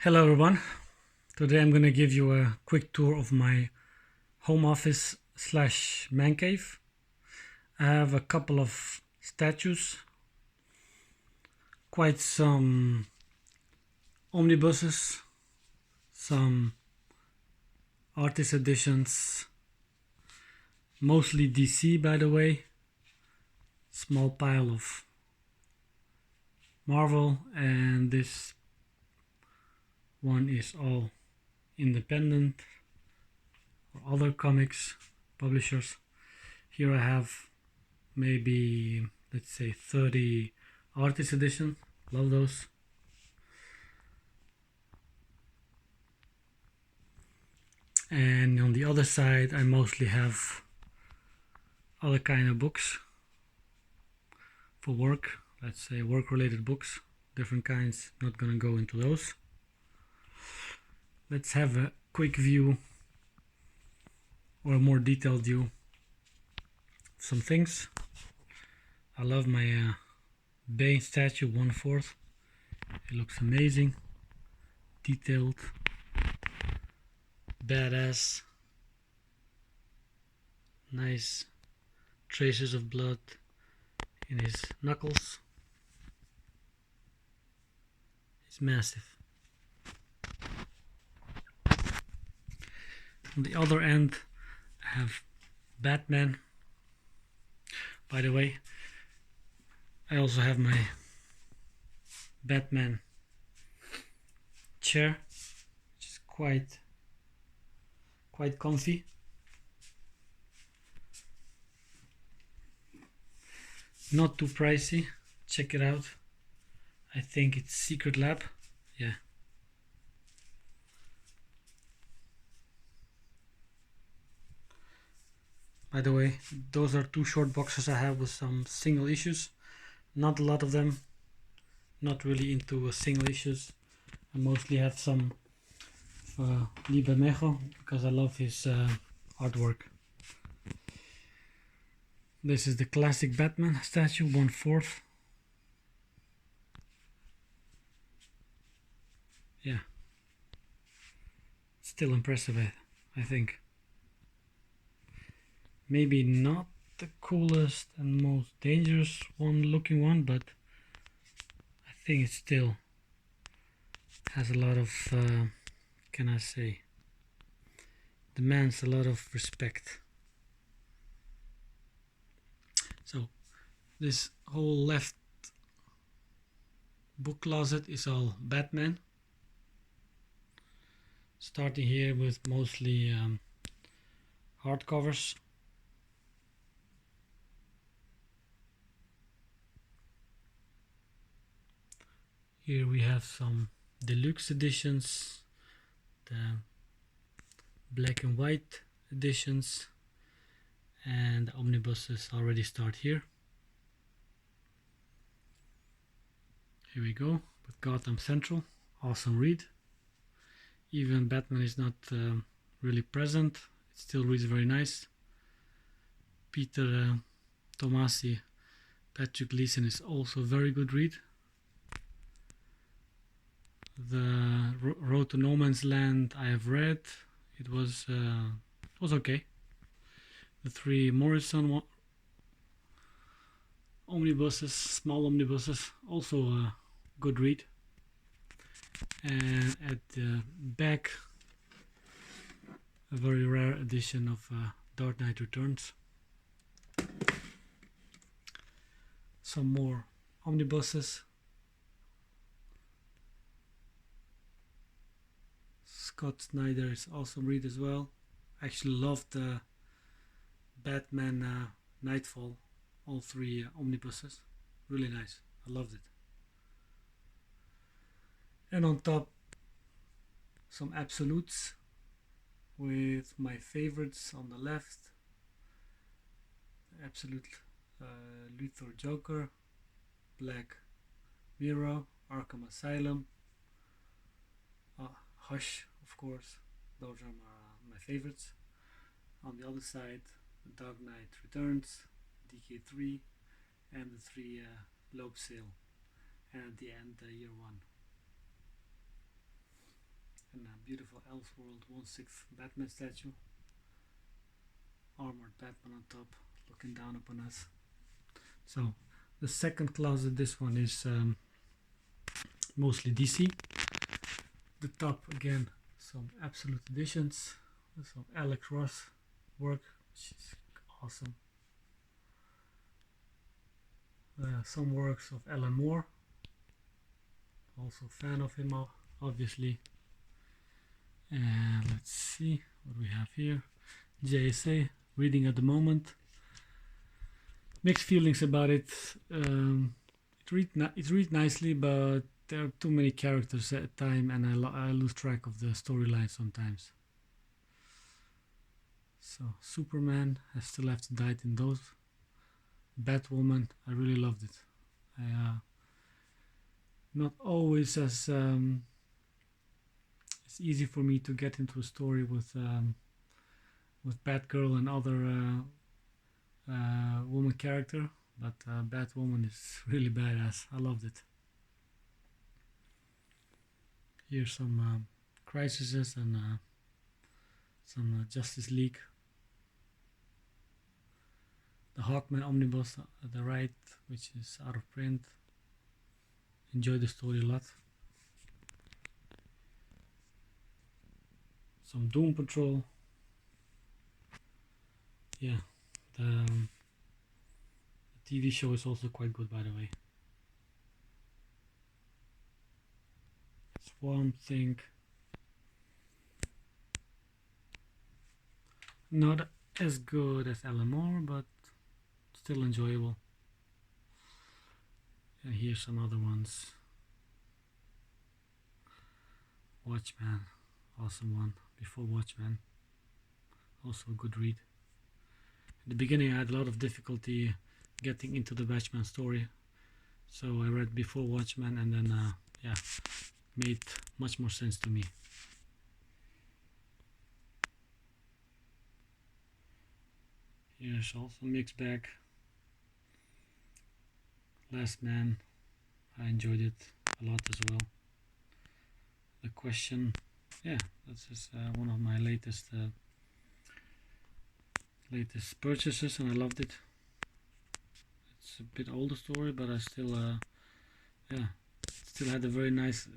Hello everyone. Today I'm going to give you a quick tour of my home office slash man cave. I have a couple of statues, quite some omnibuses, some artist editions, mostly DC by the way, small pile of Marvel, and this one is all independent or other comics publishers. Here I have maybe, let's say, 30 artist edition. Love those. And on the other side I mostly have other kind of books for work, let's say work related books, different kinds. Not gonna go into those. Let's have a quick view or a more detailed view of some things. I love my Bane Statue 1/4. It looks amazing, detailed, badass, nice traces of blood in his knuckles. It's massive. On the other end I have Batman. By the way, I also have my Batman chair, which is quite comfy. Not too pricey. Check it out. I think it's Secret Lab. Yeah. By the way, those are two short boxes I have with some single issues. Not a lot of them. Not really into single issues. I mostly have some Liber Mejo because I love his artwork. This is the classic Batman statue, 1/4. Yeah, still impressive, I think. Maybe not the coolest and most dangerous looking one, but I think it still has a lot of, can I say, demands a lot of respect. So this whole left book closet is all Batman, starting here with mostly hardcovers. Here we have some deluxe editions, the black and white editions, and the omnibuses already start here. Here we go with Gotham Central. Awesome read. Even Batman is not really present, it still reads very nice. Peter Tomasi, Patrick Gleason is also a very good read. The Road to No Man's Land I have read. It was okay. The three Morrison omnibuses, small omnibuses, also a good read. And at the back, a very rare edition of Dark Knight Returns. Some more omnibuses. Scott Snyder is awesome read as well. I actually loved the Batman Nightfall, all three omnibuses. Really nice. I loved it. And on top, some absolutes with my favorites on the left. Absolute Luthor Joker, Black Mirror, Arkham Asylum, Hush, of course. Those are my favorites. On the other side, The Dark Knight Returns, DK3, and the 3 Loeb Sale, and at the end, Year 1. Elseworld 1/6 Batman statue. Armored Batman on top, looking down upon us. So the second closet, this one is mostly DC. The top again, some Absolute Editions, some Alex Ross work, which is awesome. Some works of Alan Moore, also a fan of him obviously. And let's see what we have here. JSA, reading at the moment. Mixed feelings about it. It reads nicely, but there are too many characters at a time, and I lose track of the storyline sometimes. So Superman, I still have to dive in those. Batwoman, I really loved it. Not always as it's easy for me to get into a story with Batgirl and other woman character, but Batwoman is really badass. I loved it. Here's some Crises and some Justice League. The Hawkman Omnibus at the right, which is out of print. Enjoy the story a lot. Some Doom Patrol. Yeah, the TV show is also quite good, by the way. Swamp Thing. Not as good as Alan Moore, but still enjoyable. And here's some other ones. Watchmen, awesome one. Before Watchmen, also a good read. In the beginning I had a lot of difficulty getting into the Watchmen story, so I read Before Watchmen, and then yeah, made much more sense to me. Here's also a mixed bag. Last Man, I enjoyed it a lot as well. The Question, yeah, that's just one of my latest purchases, and I loved it. It's a bit older story, but I still still had a very nice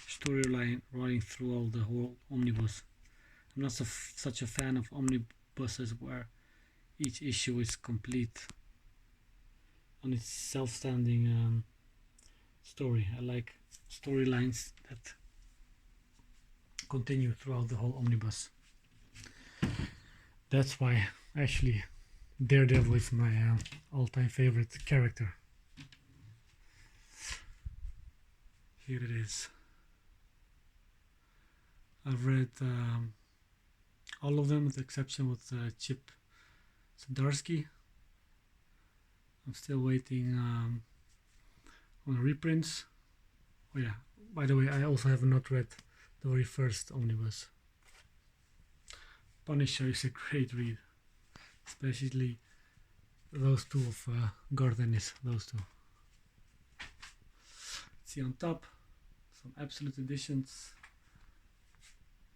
storyline running through all the whole omnibus. I'm not such a fan of omnibuses where each issue is complete on its self-standing story. I like storylines that continue throughout the whole omnibus. That's why actually Daredevil is my all-time favorite character. Here it is. I've read all of them with the exception with Chip Zdarsky. I'm still waiting on reprints. Oh yeah, by the way, I also have not read the very first omnibus. Punisher is a great read, especially those two of Garth Ennis, those two. See on top, some Absolute Editions.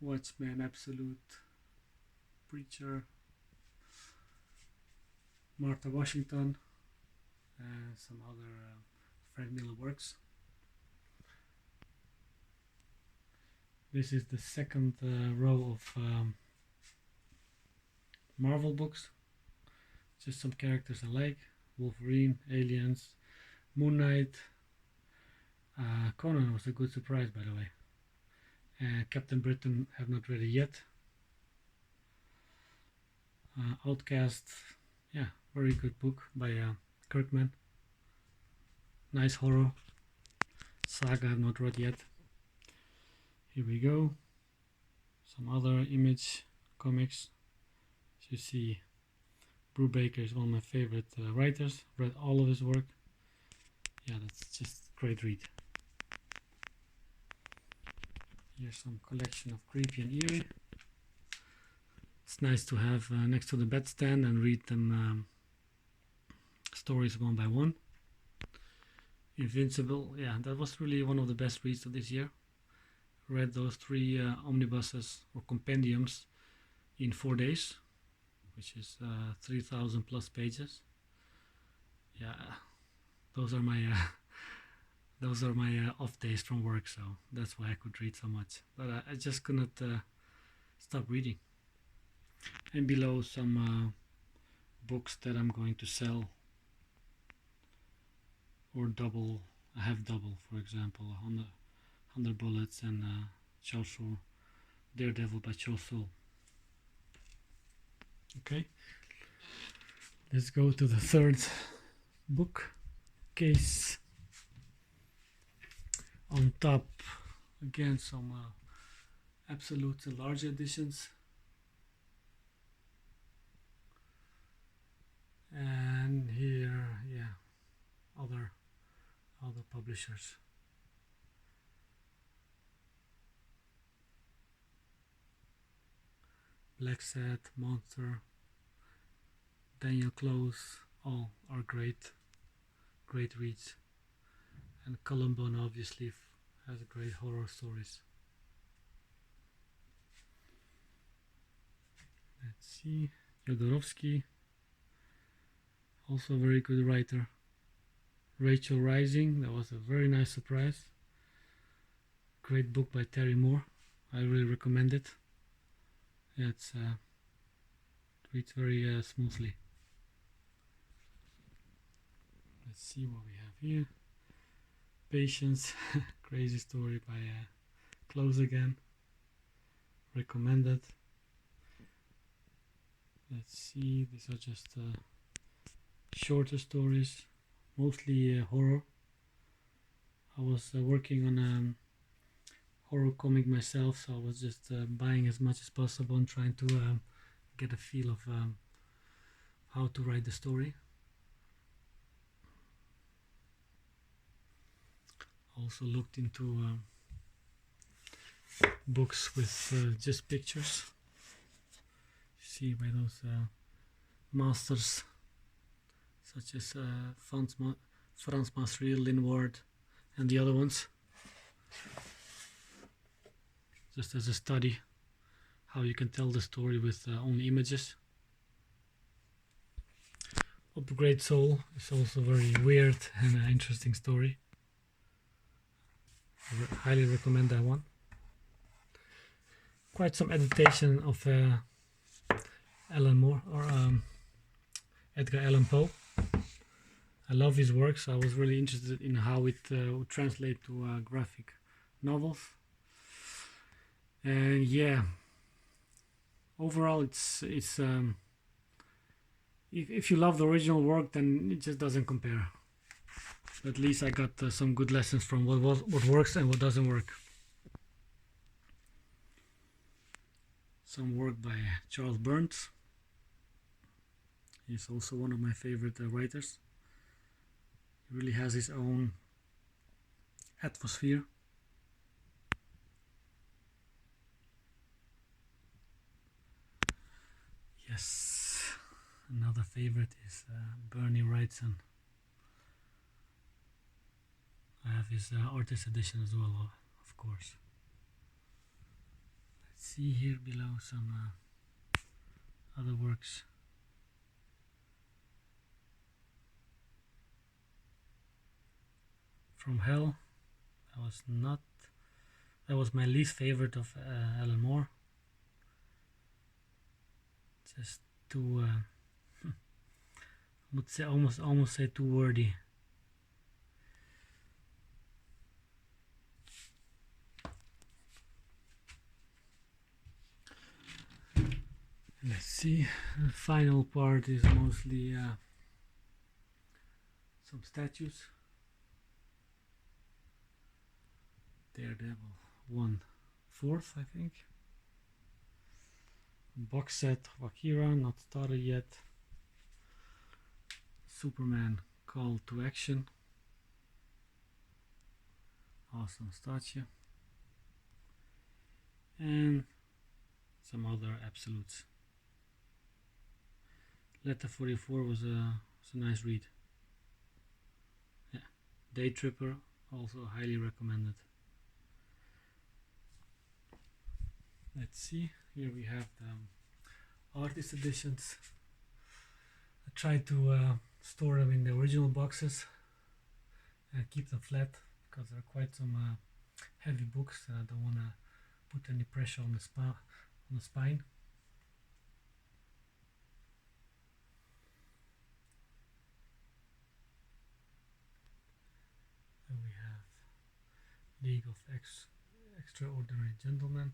Watchmen Absolute, Preacher, Martha Washington, and some other Frank Miller works. This is the second row of Marvel books. Just some characters I like: Wolverine, Aliens, Moon Knight. Conan was a good surprise, by the way. Captain Britain, have not read it yet. Outcast, yeah, very good book by Kirkman. Nice horror. Saga, I have not read yet. Here we go. Some other Image comics. As you see, Brubaker is one of my favorite writers. Read all of his work. Yeah, that's just a great read. Here's some collection of Creepy and Eerie. It's nice to have next to the bedstand and read them stories one by one. Invincible, yeah, that was really one of the best reads of this year. read those 3 omnibuses or compendiums in 4 days, which is 3,000 plus pages. Yeah, those are my off days from work, so that's why I could read so much. But I just couldn't stop reading. And below some books that I'm going to sell or double. I have double, for example, 100 Bullets and Chaucer, Daredevil by Chaucer. Okay, let's go to the third book case. On top, again, some absolute large editions, and here, yeah, other publishers. Black Set, Monster, Daniel Close, all are great reads. And Columbine obviously has great horror stories. Let's see, Jodorowsky, also a very good writer. Rachel Rising, that was a very nice surprise. Great book by Terry Moore. I really recommend it. Yeah, it reads very smoothly. Let's see what we have here. Patience, crazy story by Close again. Recommended. Let's see, these are just shorter stories, mostly horror. I was working on a horror comic myself, so I was just buying as much as possible and trying to get a feel of how to write the story. Also looked into books with just pictures. See by those masters such as Franz Masriel, Lynn Ward, and the other ones. Just as a study, how you can tell the story with only images. Upgrade Soul is also a very weird and interesting story. I highly recommend that one. Quite some adaptation of Alan Moore or Edgar Allan Poe. I love his work, so I was really interested in how it would translate to graphic novels. And yeah, overall, it's if you love the original work, then it just doesn't compare. At least I got some good lessons from what works and what doesn't work. Some work by Charles Burns. He's also one of my favorite writers. He really has his own atmosphere. Yes, another favorite is Bernie Wrightson. I have his artist edition as well, of course. Let's see here below some other works. From Hell, that was my least favorite of Alan Moore. Just too, I would say almost say too wordy. Let's see, the final part is mostly some statues. Daredevil 1/4, I think. Box set of Akira, not started yet. Superman Call to Action. Awesome statue. And some other absolutes. Letter 44 was a nice read. Yeah. Day Tripper, also highly recommended. Let's see, here we have the artist editions. I tried to store them in the original boxes and keep them flat because there are quite some heavy books and I don't want to put any pressure on the spine. Then we have League of Extraordinary Gentlemen.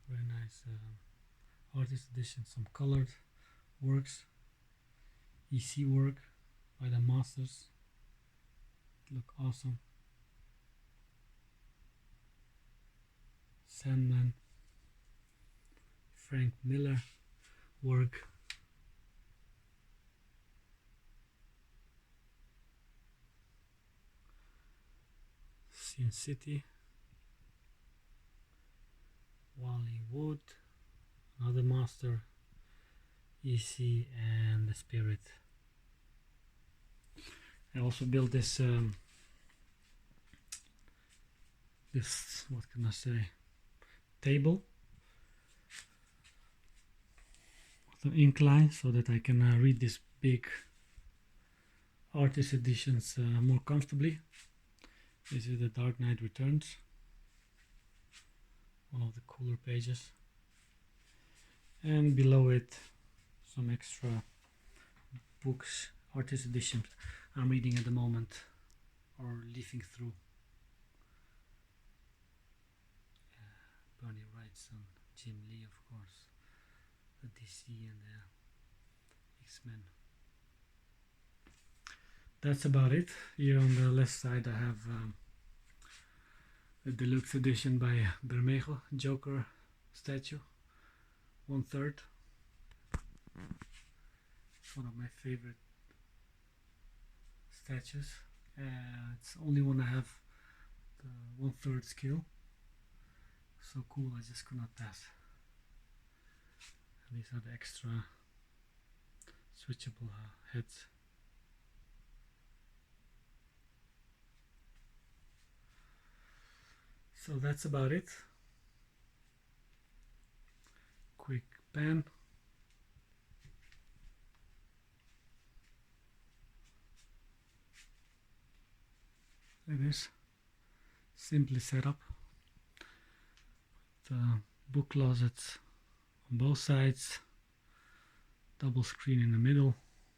Very nice artist edition, some colored works, EC work by the masters. Look awesome. Sandman, Frank Miller work. Sin City, Wally Wood, another master, EC, and the Spirit. I also built this what can I say, table with an incline so that I can read this big artist editions more comfortably. This is the Dark Knight Returns, one of the cooler pages, and below it some extra books, artist editions I'm reading at the moment or leafing through. Bernie Wrightson, Jim Lee, of course, the DC and the X-Men. That's about it. Here on the left side I have the deluxe edition by Bermejo, Joker statue, 1/3. It's one of my favorite statues. It's the only one I have the 1/3 scale. So cool, I just could not pass. And these are the extra switchable heads. So that's about it. Quick pan. It is simply set up. The book closets on both sides, double screen in the middle,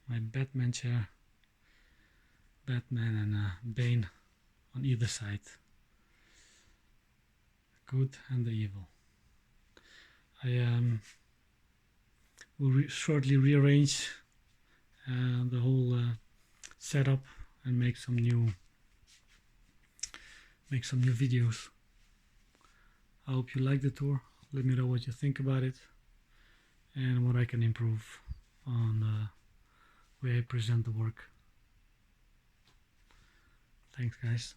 my Batman chair, Batman and Bane on either side. Good and the evil. I will shortly rearrange the whole setup and make some new videos. I hope you like the tour. Let me know what you think about it and what I can improve on the way I present the work. Thanks guys.